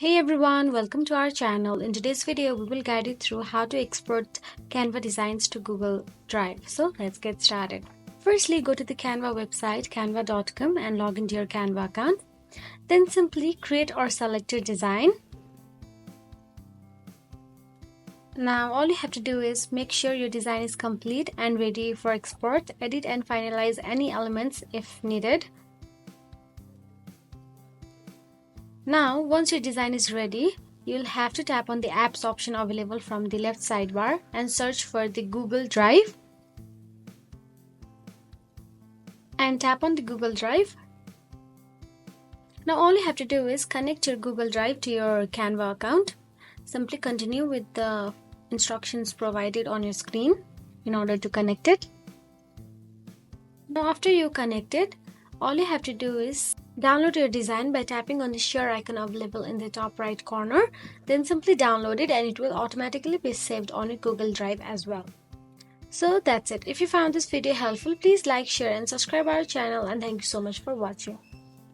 Hey everyone, welcome to our channel. In today's video, we will guide you through how to export Canva designs to Google Drive. So let's get started. Firstly, go to the Canva website, canva.com, and log into your Canva account. Then simply create or select your design. Now all you have to do is make sure your design is complete and ready for export. Edit and finalize any elements if needed. Now, once your design is ready, you'll have to tap on the apps option available from the left sidebar and search for the Google Drive. And tap on the Google Drive. Now all you have to do is connect your Google Drive to your Canva account. Simply continue with the instructions provided on your screen in order to connect it. Now after you connect it, all you have to do is download your design by tapping on the share icon available in the top right corner. Then simply download it and it will automatically be saved on your Google Drive as well. So that's it. If you found this video helpful, please like, share and subscribe our channel, and thank you so much for watching.